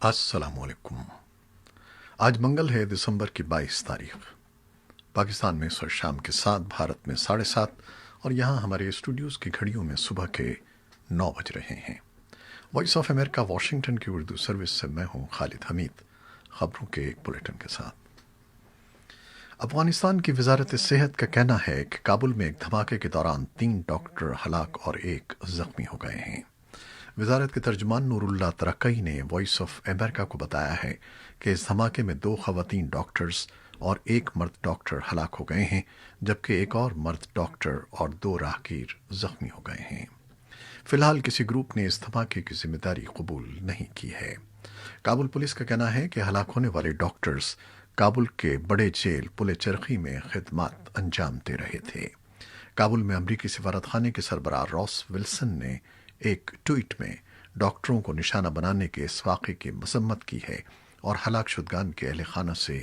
अस्सलाम वालेकुम। आज मंगल है, दिसंबर की 22 तारीख। पाकिस्तान में इस वक्त शाम के 7, भारत में 7:30 और यहाँ हमारे स्टूडियोज़ की घड़ियों में सुबह के 9 बज रहे हैं। वॉइस ऑफ अमेरिका वाशिंगटन की उर्दू सर्विस से मैं हूँ खालिद हमीद, खबरों के एक बुलेटिन के साथ। अफगानिस्तान की वजारत सेहत का कहना है कि काबुल में एक धमाके के दौरान 3 डॉक्टर हलाक और 1 जख्मी हो गए हैं। वजारत के तर्जुमान नूरुल्लाह तरक्की ने वॉइस ऑफ अमेरिका को बताया है कि इस धमाके में 2 खवातीन डॉक्टर्स और 1 मर्द डॉक्टर हलाक हो गए हैं, जबकि एक और मर्द डॉक्टर और 2 राहगीर जख्मी हो गए हैं। फिलहाल किसी ग्रुप ने इस धमाके की जिम्मेदारी कबूल नहीं की है। काबुल पुलिस का कहना है कि हलाक होने वाले डॉक्टर्स काबुल के बड़े जेल पुले चरखी में खिदमत अंजाम दे रहे थे। काबुल में अमरीकी सिफारतखाने के सरबराह रॉस विल्सन ने एक ट्वीट में डॉक्टरों को निशाना बनाने के इस वाक़े की मजम्मत की है और हलाक शुदगान के अहल खाना से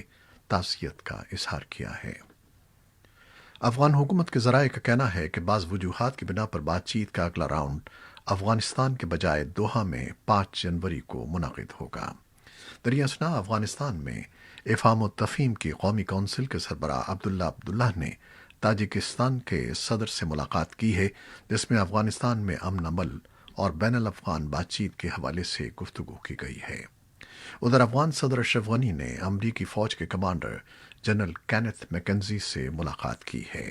ताज़ियत का इजहार किया है। अफगान हुकूमत के ज़राए का कहना है कि बाज़ वजूहात की बिना पर बातचीत का अगला राउंड अफगानिस्तान के बजाय दोहा में 5 जनवरी को मुनक़िद होगा। दरियासना अफगानिस्तान में इफ़ाम व तफ़हीम की कौमी कौंसिल के सरबराह अब्दुल्ला अब्दुल्लाह ने ताजिकिस्तान के सदर से मुलाकात की है, जिसमें अफगानिस्तान में अमन अमल और बैनुल अफ़गान बातचीत के हवाले से गुफ्तगू की गई है। उधर अफगान सदर अशरफ गनी ने अमरीकी फ़ौज के कमांडर जनरल कैनेथ मैकेंजी से मुलाकात की है।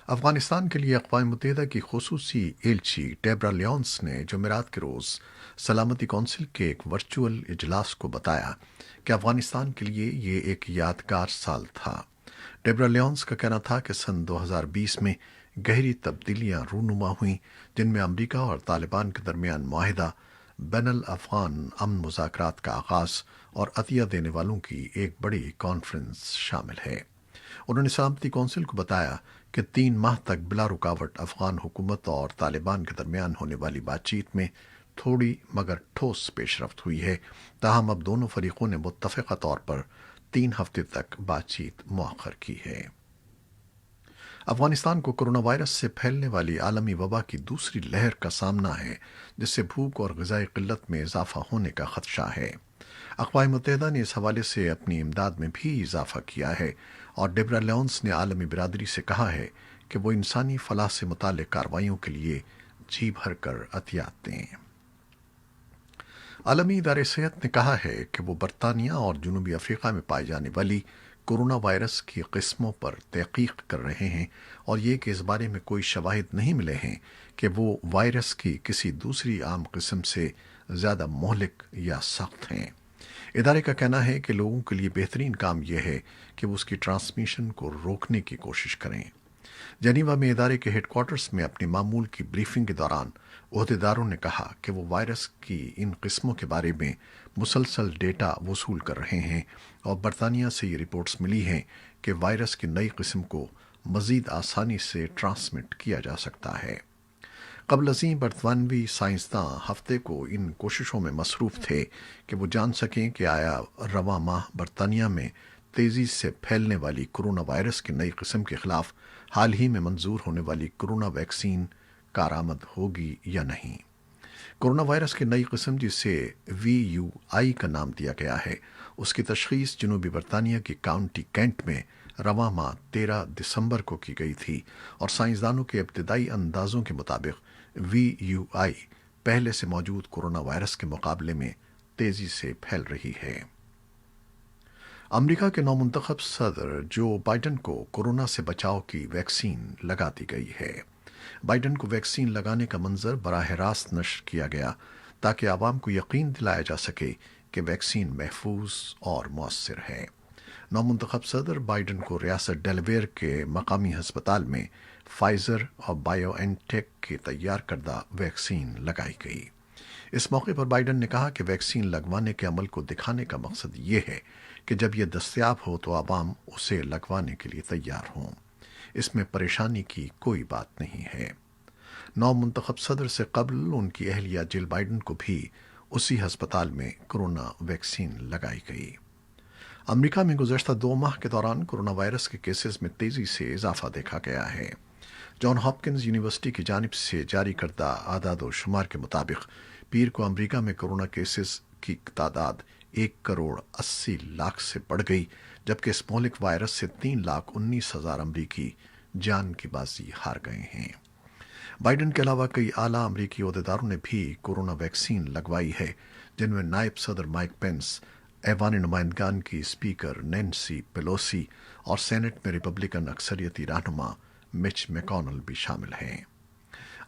अफगानिस्तान के लिए अक़वाम मुत्तहिदा की खुसूसी एलची डेब्रा लियोन्स ने जुमेरात के रोज़ सलामती कौंसिल के एक वर्चुअल इजलास को बताया कि अफगानिस्तान के लिए ये एक यादगार साल था। डेब्रा लियोन्स का कहना था कि सन 2020 में गहरी तब्दीलियां रूनुमा हुईं, जिनमें अमरीका और तालिबान के दरमियान मुआहिदा, बैनुल अफ़गान अमन मुज़ाकरात का आगाज़ और अतिया देने वालों की एक बड़ी कॉन्फ्रेंस शामिल है। उन्होंने सलामती कौंसिल को बताया कि 3 माह तक बिला रुकावट अफ़गान हुकूमत और तालिबान के दरमियान होने वाली बातचीत में थोड़ी मगर ठोस पेशरफ्त हुई है। ताहम अब दोनों फरीकों ने मुत्तफ़िक़ा तौर पर 3 हफ्ते तक बातचीत मुअख्खर की है। अफगानिस्तान को कोरोना वायरस से फैलने वाली आलमी वबा की दूसरी लहर का सामना है, जिससे भूख और ग़िज़ाई क़िल्लत में इजाफा होने का ख़दशा है। अक़वाम मुत्तहिदा ने इस हवाले से अपनी इमदाद में भी इजाफा किया है और डेब्रा लियोन्स ने आलमी बिरादरी से कहा है कि वो इंसानी फलाह से मुताल्लिक़ कार्रवाइयों के लिए जी भर कर अतियात दें। आलमी इदारे सेहत ने कहा है कि वो बरतानिया और जनूबी अफ्रीका में पाई जाने वाली कोरोना वायरस की किस्मों पर तहक़ीक़ कर रहे हैं और ये कि इस बारे में कोई शवाहिद नहीं मिले हैं कि वो वायरस की किसी दूसरी आम किस्म से ज़्यादा मोहलिक या सख्त हैं। इदारे का कहना है कि लोगों के लिए बेहतरीन काम यह है कि वो उसकी ट्रांसमिशन को रोकने की कोशिश करें। जनीवा में इदारे के हेडक्वार्टर्स में अपनी मामूल की ब्रीफिंग के दौरान ओहदेदारों ने कहा कि वो वायरस की इन किस्मों के बारे में मुसलसल डेटा वसूल कर रहे हैं और बरतानिया से ये रिपोर्ट्स मिली हैं कि वायरस की नई किस्म को मज़ीद आसानी से ट्रांसमिट किया जा सकता है। कबल अज़ीं बरतानवी साइंसदां हफ्ते को इन कोशिशों में मसरूफ़ थे कि वो जान सकें कि आया रवां माह बरतानिया में तेज़ी से फैलने वाली कोरोना वायरस की नई किस्म के ख़िलाफ़ हाल ही में मंजूर होने वाली कोरोना वैक्सीन कारआमद होगी या नहीं। कोरोना वायरस की नई किस्म, जिसे VUI का नाम दिया गया है, उसकी तशख़ीस जनूबी बरतानिया की काउंटी कैंट में रवां माह 13 दिसंबर को की गई थी और साइंसदानों के इब्तदाई अंदाज़ों के मुताबिक VUI पहले से मौजूद कोरोना वायरस के मुकाबले में तेज़ी से फैल रही है। अमेरिका के नौमुंतखब सदर जो बाइडन को कोरोना से बचाव की वैक्सीन लगा दी गई है। बाइडन को वैक्सीन लगाने का मंजर बराह रास्त नश्र किया गया ताकि आवाम को यकीन दिलाया जा सके कि वैक्सीन महफूज और मौसर है। नौमुंतखब सदर बाइडन को रियासत डेलावेयर के मकामी हस्पताल में फाइजर और बायोएनटेक की तैयार करदा वैक्सीन लगाई गई। इस मौके पर बाइडन ने कहा कि वैक्सीन लगवाने के अमल को दिखाने का मकसद ये है कि जब यह दस्तयाब हो तो आवाम उसे लगवाने के लिए तैयार हों। इसमें परेशानी की कोई बात नहीं है। नौमुंतखब सदर से कबल उनकी अहलिया जिल बाइडन को भी उसी हस्पताल में कोरोना वैक्सीन लगाई गई। अमेरिका में गुज़श्ता 2 माह के दौरान कोरोना वायरस के केसेस में तेज़ी से इजाफा देखा गया है। जॉन हॉपकिंस यूनिवर्सिटी की जानिब से जारी करदा आदाद व शुमार के मुताबिक पीर को अमेरिका में कोरोना केसेस की तादाद 1,80,00,000 से बढ़ गई, जबकि इस मौलिक वायरस से 3,19,000 अमरीकी जान की बाजी हार गए हैं। बाइडन के अलावा कई आला अमरीकी ओहदेदारों ने भी कोरोना वैक्सीन लगवाई है, जिनमें नायब सदर माइक पेंस, ऐवान नुमाइंदगान की स्पीकर नैन्सी पेलोसी और सेनेट में रिपब्लिकन अक्सरियती रहनुमा मिच मैकॉनल भी शामिल हैं।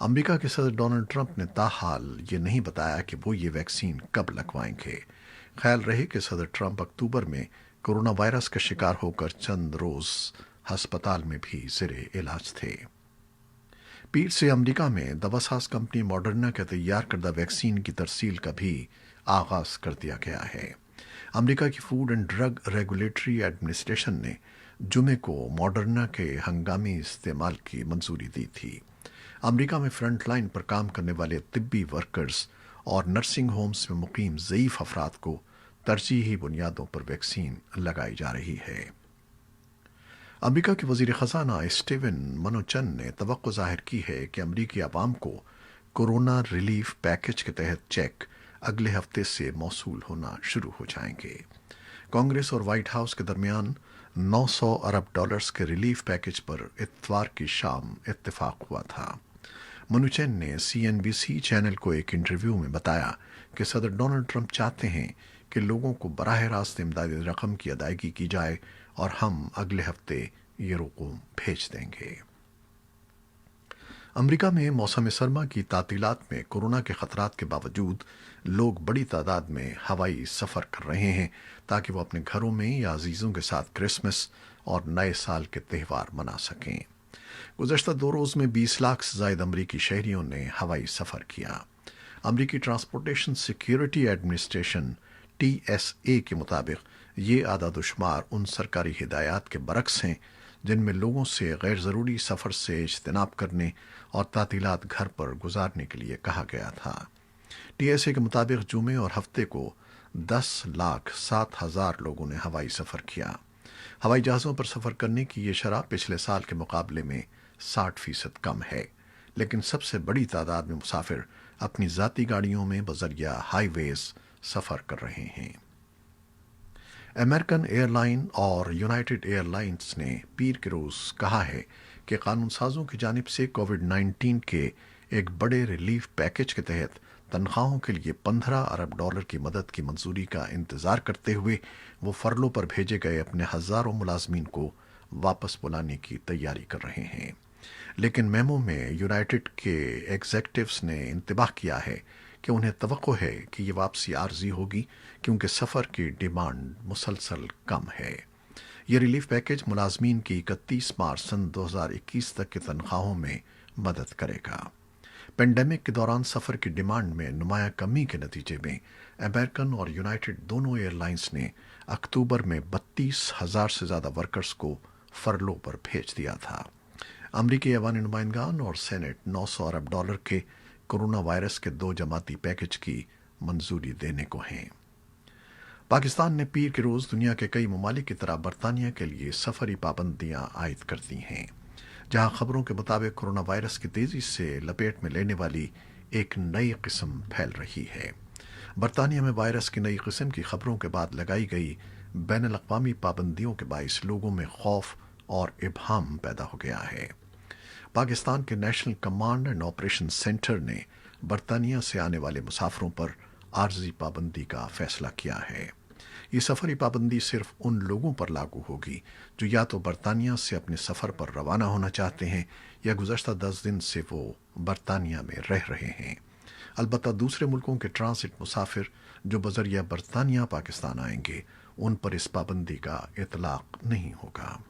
अमेरिका के सदर डोनाल्ड ट्रंप ने ताहाल ये नहीं बताया कि वो ये वैक्सीन कब लगवाएंगे। ख्याल रहे कि सदर ट्रंप अक्टूबर में कोरोना वायरस का शिकार होकर चंद रोज अस्पताल में भी ज़ेरे इलाज थे। पीर से अमेरिका में दवासाज कंपनी मॉडर्ना के तैयार करदा वैक्सीन की तरसील का भी आगाज कर दिया गया है। अमेरिका की food and drug regulatory administration ने जुमे को मॉडर्ना के हंगामी इस्तेमाल की मंजूरी दी थी। अमेरिका में फ्रंट लाइन पर काम करने वाले तिब्बी वर्कर्स और नर्सिंग होम्स में मुकीम ज़ईफ अफराद को तरजीही बुनियादों पर वैक्सीन लगाई जा रही है। अमेरिका के वजीर ख़जाना स्टीवन मनोचन ने तवक्को जाहिर की है कि अमरीकी अवाम को कोरोना रिलीफ पैकेज के तहत चेक अगले हफ्ते से मौसूल होना शुरू हो जाएंगे। कांग्रेस और व्हाइट हाउस के दरमियान 900 अरब डॉलर्स के रिलीफ पैकेज पर इतवार की शाम इत्तेफाक हुआ था। मनुचेन ने CNBC चैनल को एक इंटरव्यू में बताया कि सदर डोनाल्ड ट्रंप चाहते हैं कि लोगों को बराह रास्त इमदादी रकम की अदायगी की जाए और हम अगले हफ्ते ये रकम भेज देंगे। अमेरिका में मौसम सरमा की तातीलात में कोरोना के खतरात के बावजूद लोग बड़ी तादाद में हवाई सफ़र कर रहे हैं ताकि वो अपने घरों में या अजीज़ों के साथ क्रिसमस और नए साल के त्यौहार मना सकें। गुज़श्ता 2 रोज़ में 20 लाख से ज़ायद अमरीकी शहरियों ने हवाई सफ़र किया। अमरीकी ट्रांसपोर्टेशन सिक्योरिटी एडमिनिस्ट्रेशन TSA के मुताबिक ये आदादुशुमार उन सरकारी हिदायत के बरक्स हैं जिनमें लोगों से गैर ज़रूरी सफ़र से इज्तनाब करने और तातीलात घर पर गुजारने के लिए कहा गया था। TSA के मुताबिक जुमे और हफ्ते को 10,07,000 लोगों ने हवाई सफ़र किया। हवाई जहाज़ों पर सफ़र करने की ये शरह पिछले साल के मुकाबले में 60% कम है, लेकिन सबसे बड़ी तादाद में मुसाफिर अपनी ज़ाती गाड़ियों में बज़रिया हाईवेज़ सफ़र कर रहे हैं। अमेरिकन एयरलाइन और यूनाइटेड एयरलाइंस ने पीर के रोज़ कहा है कि कानून साजों की जानिब से कोविड-19 के एक बड़े रिलीफ पैकेज के तहत तनख्वाहों के लिए 15 अरब डॉलर की मदद की मंजूरी का इंतज़ार करते हुए वो फरलों पर भेजे गए अपने हज़ारों मुलाजमीन को वापस बुलाने की तैयारी कर रहे हैं। लेकिन मेमो में यूनाइटेड के एग्जेक्टिव्स ने इंतबाह किया है कि उन्हें तवक्को है कि ये वापसी आर्जी होगी क्योंकि सफ़र की डिमांड मुसलसल कम है। ये रिलीफ पैकेज मुलाजमीन की 31 मार्च सन 2021 तक की तनख्वाहों में मदद करेगा। पेंडेमिक के दौरान सफ़र की डिमांड में नुमाया कमी के नतीजे में अमेरिकन और यूनाइटेड दोनों एयरलाइंस ने अक्टूबर में 32,000 से ज़्यादा वर्कर्स को फरलो पर भेज दिया था। अमरीकी ऐवान नुमाइंदगान और सेनेट 900 अरब डॉलर के कोरोना वायरस के 2 जमाती पैकेज की मंजूरी देने को हैं। पाकिस्तान ने पीर के रोज़ दुनिया के कई ममालिक की तरह बरतानिया के लिए सफ़री पाबंदियां आयद कर दी हैं, जहां खबरों के मुताबिक कोरोना वायरस की तेज़ी से लपेट में लेने वाली एक नई किस्म फैल रही है। बरतानिया में वायरस की नई किस्म की खबरों के बाद लगाई गई बैनुल-अक़वामी पाबंदियों के बाइस लोगों में खौफ और इब्हाम पैदा हो गया है। पाकिस्तान के national command and operation centre ने बरतानिया से आने वाले मुसाफिरों पर आर्जी पाबंदी का फैसला किया है। ये सफ़री पाबंदी सिर्फ उन लोगों पर लागू होगी जो या तो बरतानिया से अपने सफ़र पर रवाना होना चाहते हैं या गुज़श्ता 10 दिन से वो बरतानिया में रह रहे हैं। अलबत्ता दूसरे मुल्कों के ट्रांसिट मुसाफिर जो बज़रिया बरतानिया पाकिस्तान आएंगे उन पर इस पाबंदी का इतलाक़ नहीं होगा।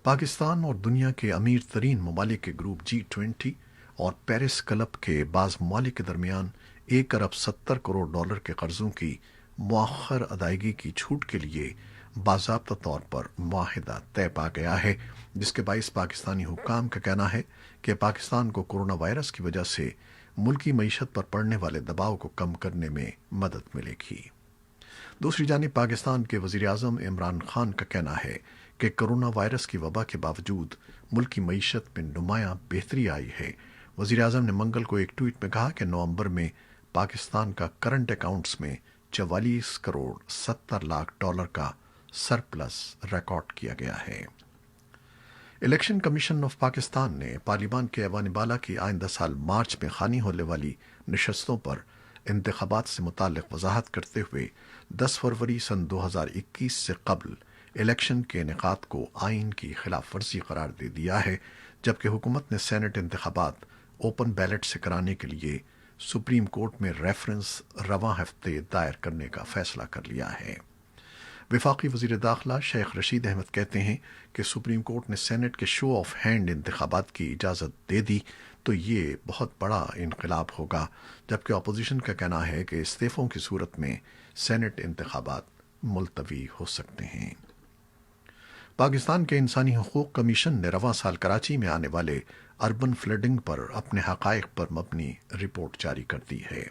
पाकिस्तान और दुनिया के अमीर तरीन ममालिक के ग्रुप G20 और पेरिस क्लब के बाज़ ममालिक के दरमियान 1 अरब 70 करोड़ डॉलर के कर्ज़ों की मुअख्खर अदायगी की छूट के लिए बाज़ाब्ता तौर पर मुआहिदा तय पा गया है, जिसके बाइस पाकिस्तानी हुक्काम का कहना है कि पाकिस्तान को कोरोना वायरस की वजह से मुल्की मईशत पर पड़ने वाले दबाव को कम करने में मदद मिलेगी। दूसरी जानिब पाकिस्तान के वज़ीर आज़म इमरान खान का कहना है कि कोरोना वायरस की वबा के बावजूद मुल्क की मईशत में नुमायां बेहतरी आई है। वज़ीर आज़म ने मंगल को एक ट्वीट में कहा कि नवंबर में पाकिस्तान का करंट अकाउंट्स में 44 करोड़ 70 लाख डॉलर का सरप्लस रिकॉर्ड किया गया है। इलेक्शन कमीशन ऑफ पाकिस्तान ने पार्लियामान के ऐवान बाला की आइंदा साल मार्च में खानी होने वाली नशस्तों पर इंतखाबात से मुताल्लिक वजाहत करते हुए 10 फरवरी सन 2021 से कबल इलेक्शन के इनेकाद को आइन की खिलाफ वर्जी करार दे दिया है, जबकि हुकूमत ने सेनेट इंतखाबात ओपन बैलेट से कराने के लिए सुप्रीम कोर्ट में रेफरेंस रवां हफ्ते दायर करने का फैसला कर लिया है। वफाकी वज़ीर दाखिला शेख रशीद अहमद कहते हैं कि सुप्रीम कोर्ट ने सेनेट के शो ऑफ हैंड इंतखाबात की इजाज़त दे दी तो ये बहुत बड़ा इनकलाब होगा, जबकि अपोजिशन का कहना है कि इस्तीफ़ों की सूरत में सेनेट इंतखाबात मुलतवी हो सकते हैं। पाकिस्तान के इंसानी हकूक़ कमीशन ने रवां साल कराची में आने वाले अर्बन फ्लडिंग पर अपने हक़ाइक़ पर मबनी रिपोर्ट जारी कर दी है।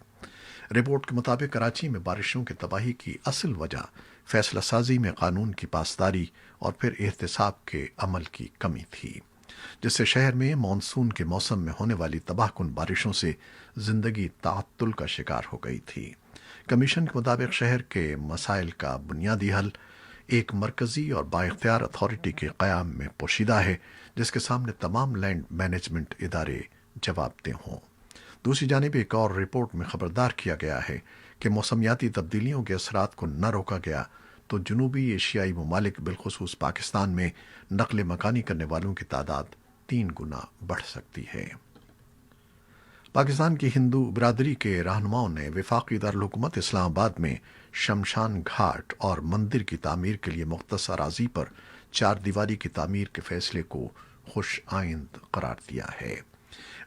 रिपोर्ट के मुताबिक कराची में बारिशों की तबाही की असल वजह फैसला साजी में कानून की पासदारी और फिर एहतसाब के अमल की कमी थी, जिससे शहर में मानसून के मौसम में होने वाली तबाहकुन बारिशों से जिंदगी ताअत्तुल का शिकार हो गई थी। कमीशन के मुताबिक शहर के मसाइल का बुनियादी हल एक मरकजी और बाइख्तियार अथॉरिटी के क़याम में पोशीदा है, जिसके सामने तमाम लैंड मैनेजमेंट इदारे जवाबदेह हों। दूसरी जानिब एक और रिपोर्ट में खबरदार किया गया है कि मौसमियाती तब्दीलियों के असरात को न रोका गया तो जनूबी एशियाई ममालिक बिलखुसूस पाकिस्तान में नकल मकानी करने वालों की तादाद 3 गुना बढ़ सकती है। पाकिस्तान की हिंदू बिरादरी के रहनुमाओं ने वफाकी दारुल हुकूमत इस्लामाबाद में शमशान घाट और मंदिर की तामीर के लिए मुख्तस अराजी पर 4 दीवारी की तामीर के फैसले को खुश आइंद करार दिया है।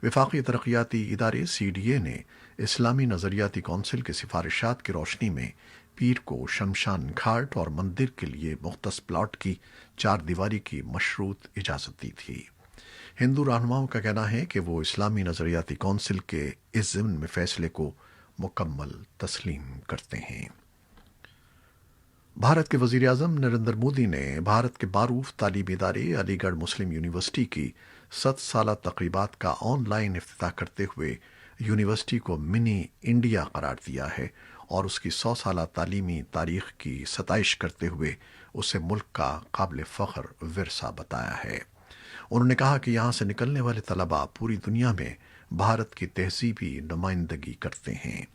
वफाकी तरक्याती इदारे CDA ने इस्लामी नज़रियाती कौंसिल की सिफारिशात की रोशनी में पीर को शमशान घाट और मंदिर के लिए मुख्तस प्लाट की 4 दीवारी की मशरूत इजाज़त दी थी। हिंदू रहनुमाओं का कहना है कि वो इस्लामी नज़रियाती कौंसिल के इस ज़िम्न में फैसले को मुकम्मल तस्लीम करते हैं। भारत के वज़ीर आज़म नरेंद्र मोदी ने भारत के बारूफ तालीमी इदारे अलीगढ़ मुस्लिम यूनिवर्सिटी की 7 साला तक़रीबात का ऑनलाइन इफ्तिताह करते हुए यूनिवर्सिटी को मिनी इंडिया करार दिया है और उसकी 100 साला तालीमी तारीख की सताइश करते हुए उसे मुल्क का काबिल फ़ख्र विरसा बताया है। उन्होंने कहा कि यहाँ से निकलने वाले तलबा पूरी दुनिया में भारत की तहज़ीबी नुमाइंदगी करते हैं।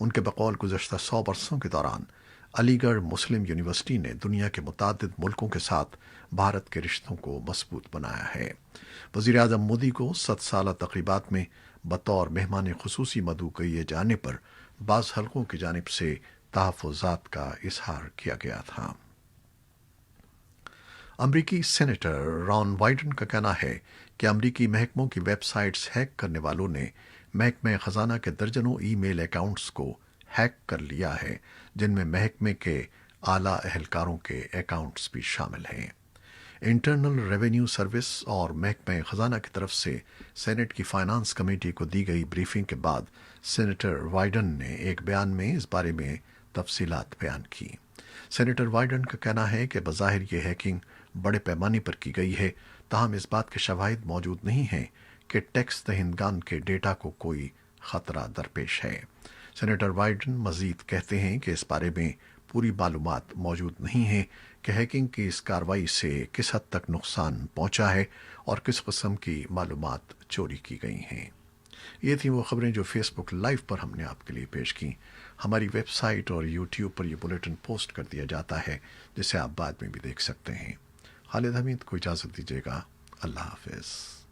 उनके बकौल गुज़श्ता 100 बरसों के दौरान अलीगढ़ मुस्लिम यूनिवर्सिटी ने दुनिया के मुतादिद मुल्कों के साथ भारत के रिश्तों को मजबूत बनाया है। वज़ीर आज़म मोदी को 7 साला तक़रीबात में बतौर मेहमान खुसूसी मदऊ किए जाने पर बाज़ हलकों की जानिब से तहफ़्फ़ुज़ात का इजहार किया गया था। अमरीकी सेनेटर रॉन वाइडन का कहना है कि अमरीकी महकमों की वेबसाइट्स हैक करने वालों ने महकमे ख़जाना के दर्जनों ईमेल अकाउंट्स को हैक कर लिया है, जिनमें महकमे के आला अहलकारों के अकाउंट्स भी शामिल हैं। इंटरनल रेवेन्यू सर्विस और महकमे ख़जाना की तरफ से सेनेट की फाइनेंस कमेटी को दी गई ब्रीफिंग के बाद सेनेटर वाइडन ने एक बयान में इस बारे में तफसीलात बयान की। सेनेटर वाइडन का कहना है कि बज़ाहिर ये हैकिंग बड़े पैमाने पर की गई है, ताहम इस बात के शवाहिद मौजूद नहीं हैं कि टैक्स दहिंदगान के डेटा को कोई ख़तरा दरपेश है। सेनेटर वाइडन मज़ीद कहते हैं कि इस बारे में पूरी मालूमात मौजूद नहीं है कि हैकिंग की इस कार्रवाई से किस हद तक नुकसान पहुंचा है और किस किस्म की मालूमात चोरी की गई हैं। ये थी वो खबरें जो फेसबुक लाइव पर हमने आपके लिए पेश की। हमारी वेबसाइट और यूट्यूब पर यह बुलेटिन पोस्ट कर दिया जाता है, जिसे आप बाद में भी देख सकते हैं। खालिद हमीद को इजाज़त दीजिएगा। अल्लाह हाफ़िज़।